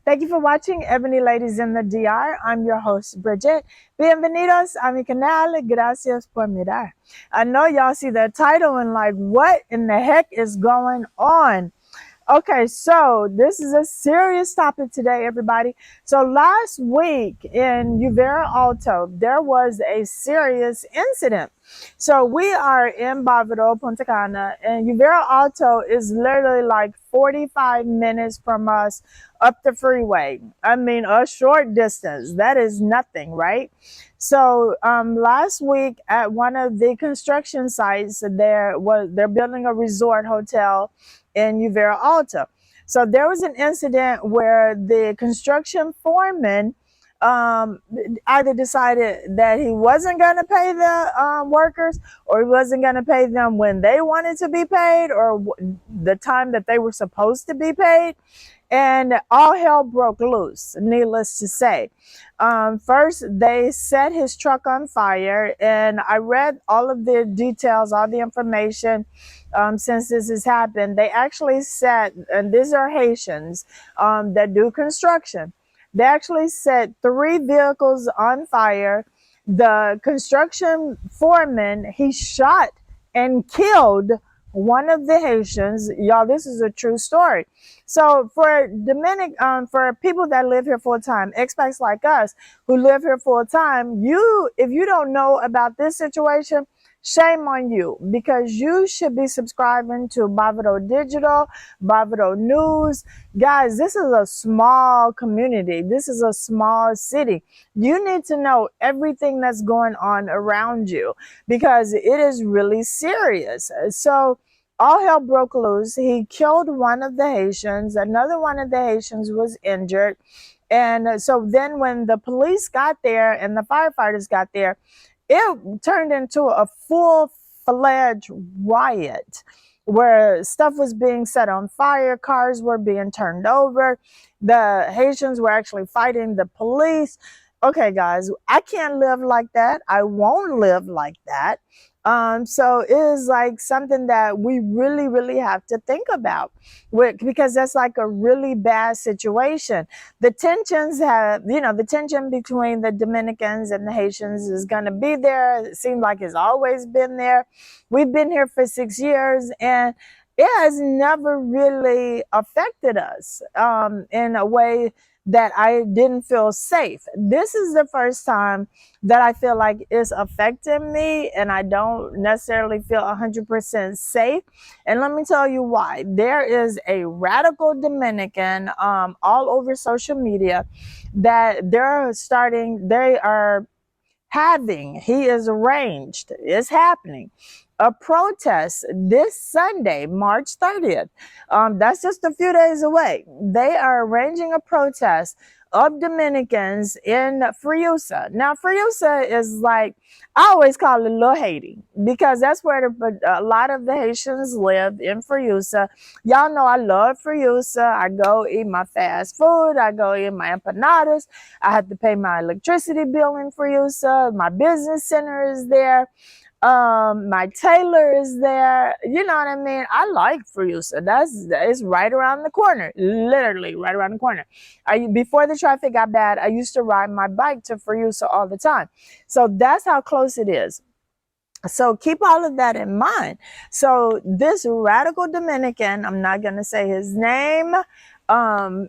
Thank you for watching Ebony Ladies in the DR. I'm your host, Bridget. Bienvenidos a mi canal. Gracias por mirar. I know y'all see that title and like, what in the heck is going on? Okay, so this is a serious topic today, everybody. So last week in Uvera Alto, there was a serious incident. So we are in Bávaro, Punta Cana, and Uvera Alto is literally like 45 minutes from us up the freeway. I mean, a short distance. That is nothing, right? So last week at one of the construction sites, they're building a resort hotel in Uvera Alta. So there was an incident where the construction foreman either decided that he wasn't going to pay the workers, or he wasn't going to pay them when they wanted to be paid, or the time that they were supposed to be paid. And all hell broke loose, needless to say. First, they set his truck on fire, and I read all of the details, all the information since this has happened. They actually set, and these are Haitians that do construction, they actually set 3 vehicles on fire. The construction foreman, he shot and killed one of the Haitians. Y'all, this is a true story. So for people that live here full time, expats like us who live here full time, if you don't know about this situation, shame on you, because you should be subscribing to Bávaro Digital, Bávaro News. Guys, this is a small community. This is a small city. You need to know everything that's going on around you, because it is really serious. So all hell broke loose. He killed one of the Haitians. Another one of the Haitians was injured. And so then when the police got there and the firefighters got there, it turned into a full-fledged riot where stuff was being set on fire, cars were being turned over, the Haitians were actually fighting the police. Okay, guys, I can't live like that. I won't live like that. So it is like something that we really, really have to think about, because that's like a really bad situation. The tensions the tension between the Dominicans and the Haitians is going to be there. It seems like it's always been there. We've been here for 6 years, and it has never really affected us in a way that I didn't feel safe. This is the first time that I feel like it's affecting me, and I don't necessarily feel 100% safe. And let me tell you why. There is a radical Dominican all over social media that they are having, he is arranged, it's happening, a protest this Sunday, March 30th. That's just a few days away. They are arranging a protest of Dominicans in Friusa. Now, Friusa is like, I always call it Little Haiti, because that's where a lot of the Haitians live, in Friusa. Y'all know I love Friusa. I go eat my fast food. I go eat my empanadas. I have to pay my electricity bill in Friusa. My business center is there. My tailor is there. You know what I mean? I like Fruisa. It's right around the corner, literally right around the corner. Before the traffic got bad, I used to ride my bike to Fruisa all the time. So that's how close it is. So keep all of that in mind. So this radical Dominican, I'm not going to say his name,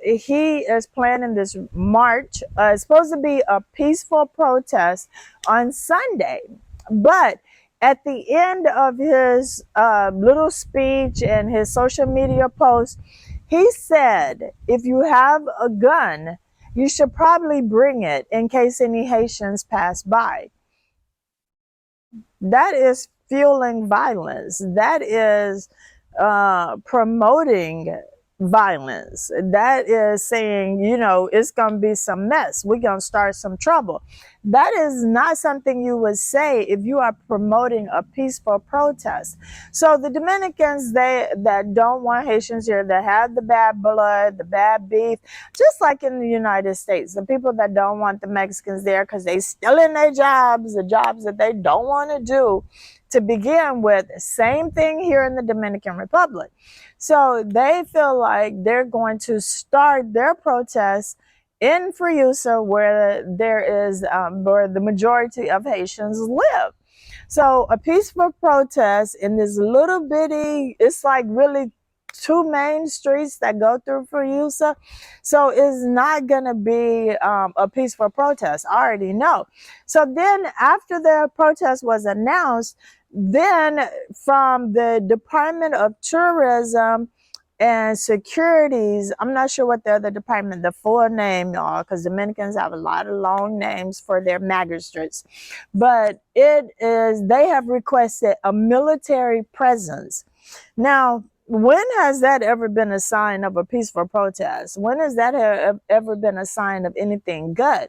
he is planning this march. It's supposed to be a peaceful protest on Sunday, but at the end of his little speech and his social media post, he said, if you have a gun, you should probably bring it in case any Haitians pass by. That is fueling violence. That is promoting violence. That is saying, it's going to be some mess. We're going to start some trouble. That is not something you would say if you are promoting a peaceful protest. So the Dominicans, that don't want Haitians here, that have the bad blood, the bad beef, just like in the United States, the people that don't want the Mexicans there because they still in their jobs, the jobs that they don't want to do to begin with, same thing here in the Dominican Republic. So they feel like they're going to start their protests in Friusa, where where the majority of Haitians live. So a peaceful protest in this little bitty, it's like really two main streets that go through Friusa. So it's not going to be a peaceful protest. I already know. So then after the protest was announced, then from the Department of Tourism and Securities, I'm not sure what the other department, the full name, y'all, because Dominicans have a lot of long names for their magistrates. But they have requested a military presence. Now, when has that ever been a sign of a peaceful protest? When has that ever been a sign of anything good?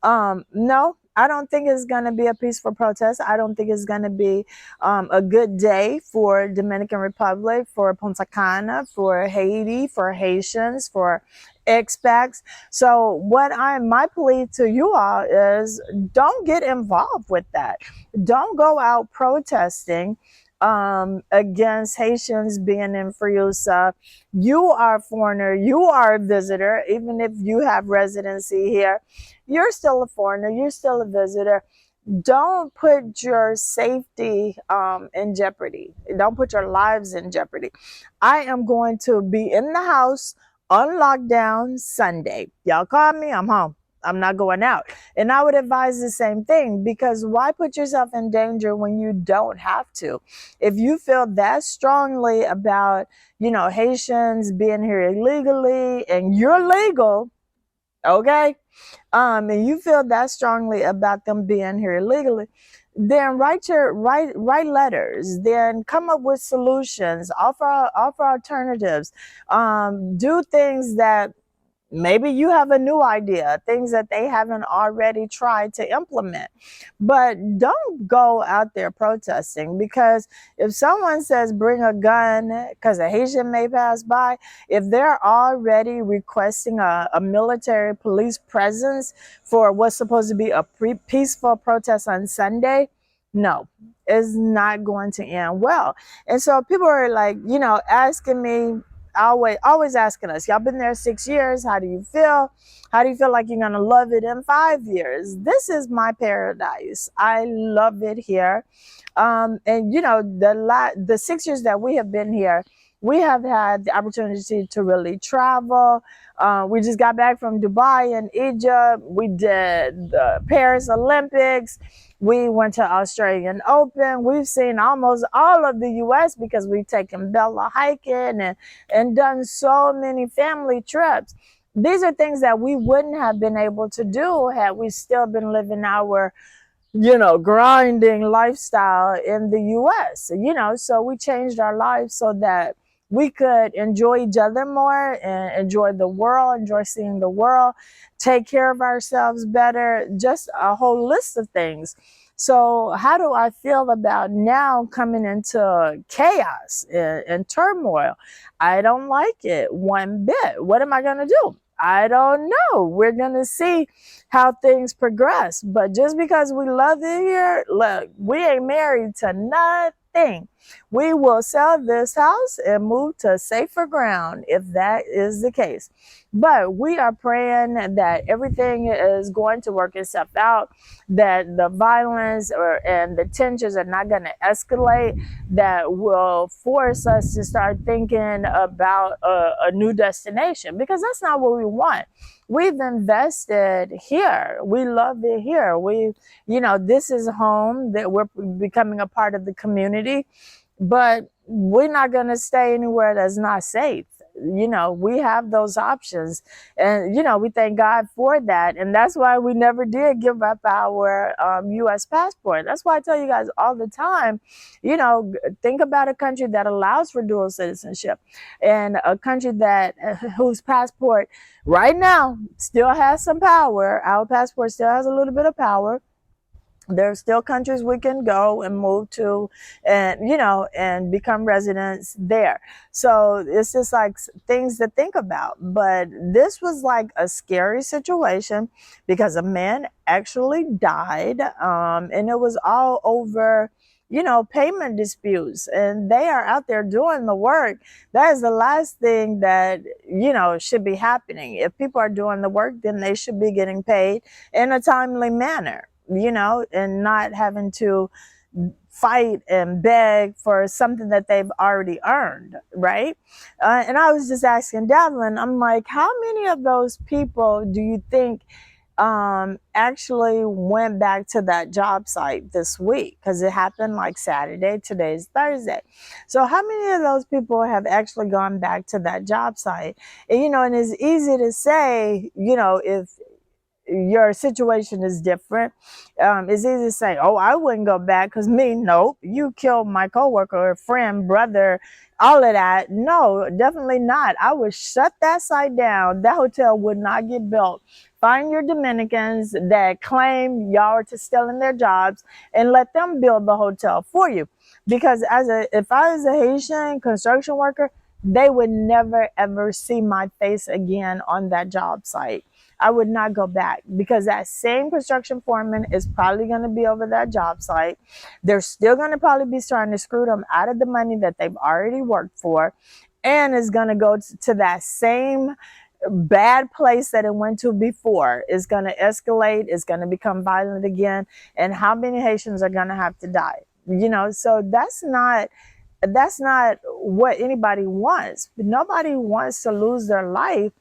No, I don't think it's going to be a peaceful protest. I don't think it's going to be a good day for Dominican Republic, for Punta Cana, for Haiti, for Haitians, for expats. So my plea to you all is don't get involved with that. Don't go out protesting against Haitians being in Friusa. You are a foreigner, you are a visitor, even if you have residency here, you're still a foreigner, you're still a visitor. Don't put your safety in jeopardy. Don't put your lives in jeopardy. I am going to be in the house on lockdown Sunday. Y'all call me, I'm home. I'm not going out. And I would advise the same thing, because why put yourself in danger when you don't have to? If you feel that strongly about, Haitians being here illegally and you're legal, okay? And you feel that strongly about them being here illegally, then write letters, then come up with solutions, offer alternatives, do things that maybe you have a new idea, things that they haven't already tried to implement. But don't go out there protesting, because if someone says bring a gun because a Haitian may pass by, if they're already requesting a military police presence for what's supposed to be a peaceful protest on Sunday, no, it's not going to end well. And so people are like, asking me, always asking us, y'all been there 6 years, how do you feel? How do you feel like you're gonna love it in 5 years? This is my paradise. I love it here. And the 6 years that we have been here, we have had the opportunity to really travel. We just got back from Dubai and Egypt. We did the Paris Olympics. We went to Australian Open. We've seen almost all of the US because we've taken Bella hiking and done so many family trips. These are things that we wouldn't have been able to do had we still been living our grinding lifestyle in the US, so we changed our lives so that we could enjoy each other more and enjoy the world, enjoy seeing the world, take care of ourselves better, just a whole list of things. So how do I feel about now coming into chaos and turmoil? I don't like it one bit. What am I going to do? I don't know. We're going to see how things progress. But just because we love it here, look, we ain't married to nothing. We will sell this house and move to safer ground if that is the case. But we are praying that everything is going to work itself out, that the violence and the tensions are not going to escalate, that will force us to start thinking about a new destination, because that's not what we want. We've invested here. We love it here. This is home, that we're becoming a part of the community, but we're not going to stay anywhere that's not safe. We have those options, and we thank God for that. And that's why we never did give up our US passport. That's why I tell you guys all the time, think about a country that allows for dual citizenship, and a country that whose passport right now still has some power. Our passport still has a little bit of power. There are still countries we can go and move to, and become residents there. So it's just like things to think about. But this was like a scary situation, because a man actually died, and it was all over payment disputes, and they are out there doing the work. That is the last thing that, should be happening. If people are doing the work, then they should be getting paid in a timely manner, and not having to fight and beg for something that they've already earned, right? And I was just asking Devlin, I'm like, how many of those people do you think actually went back to that job site this week? Because it happened like Saturday, today's Thursday. So how many of those people have actually gone back to that job site? And it's easy to say, if your situation is different. It's easy to say, oh, I wouldn't go back because me, nope, you killed my coworker, friend, brother, all of that. No, definitely not. I would shut that site down. That hotel would not get built. Find your Dominicans that claim y'all are stealing their jobs and let them build the hotel for you. Because if I was a Haitian construction worker, they would never ever see my face again on that job site. I would not go back, because that same construction foreman is probably going to be over that job site. They're still going to probably be trying to screw them out of the money that they've already worked for, and is going to go to that same bad place that it went to before. Is going to escalate, is going to become violent again, and how many Haitians are going to have to die? So that's not what anybody wants. Nobody wants to lose their life.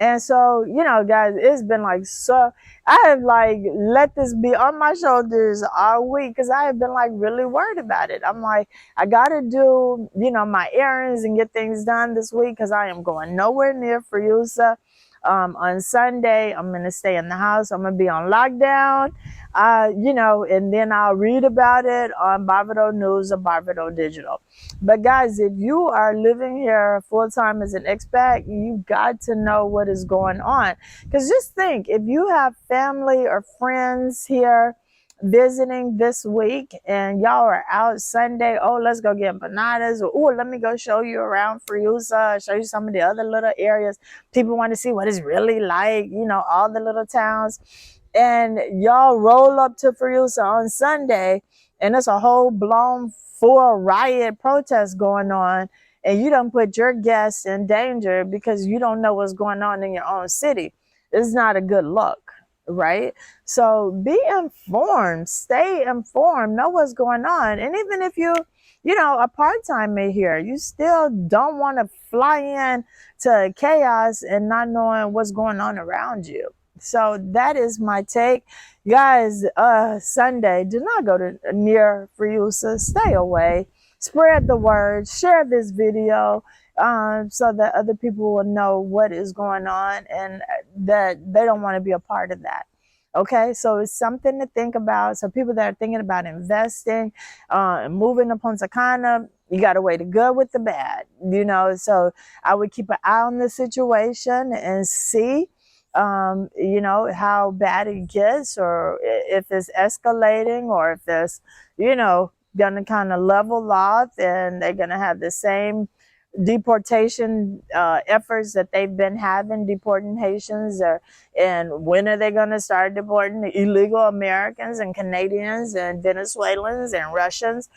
And so, guys, it's been like, so I have like let this be on my shoulders all week, because I have been like really worried about it. I'm like, I got to do, my errands and get things done this week, because I am going nowhere near Friusa. On Sunday, I'm going to stay in the house. I'm going to be on lockdown, and then I'll read about it on Barbados News or Barbados Digital. But guys, if you are living here full-time as an expat, you got to know what is going on. Because just think, if you have family or friends here visiting this week and y'all are out Sunday, oh, let's go get empanadas, or oh, let me go show you around Friusa, show you some of the other little areas. People want to see what it's really like, all the little towns. And y'all roll up to Friusa on Sunday, and there's a whole blown full riot protest going on, and you don't put your guests in danger because you don't know what's going on in your own city. It's not a good look, right? So be informed, stay informed, know what's going on. And even if you a part-timer here, you still don't want to fly in to chaos and not knowing what's going on around you. So that is my take. Guys, Sunday, do not go to near Friusa. Stay away. Spread the word. Share this video so that other people will know what is going on and that they don't want to be a part of that. Okay, so it's something to think about. So people that are thinking about investing, moving to Punta Cana, you got to weigh the good with the bad, So I would keep an eye on the situation and see how bad it gets, or if it's escalating, or if it's, gonna kind of level off and they're gonna have the same deportation efforts that they've been having, deporting Haitians, and when are they gonna start deporting illegal Americans and Canadians and Venezuelans and Russians?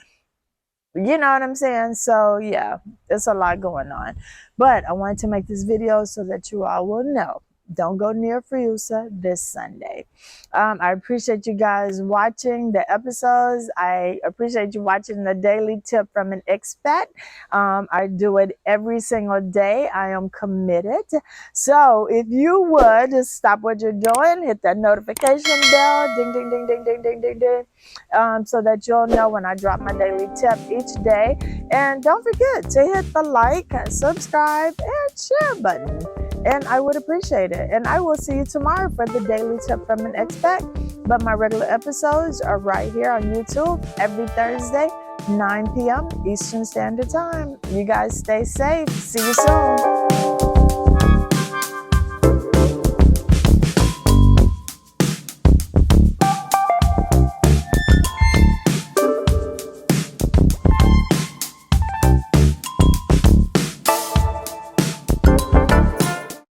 You know what I'm saying? So yeah, there's a lot going on, but I wanted to make this video so that you all will know. Don't go near Friusa this Sunday. I appreciate you guys watching the episodes. I appreciate you watching the daily tip from an expat. I do it every single day. I am committed. So if you would just stop what you're doing, hit that notification bell, ding, ding, ding, ding, ding, ding, ding, ding, so that you'll know when I drop my daily tip each day. And don't forget to hit the like, subscribe, and share button. And I would appreciate it. And I will see you tomorrow for the daily tip from an expat. But my regular episodes are right here on YouTube every Thursday, 9 p.m. Eastern Standard Time. You guys stay safe. See you soon.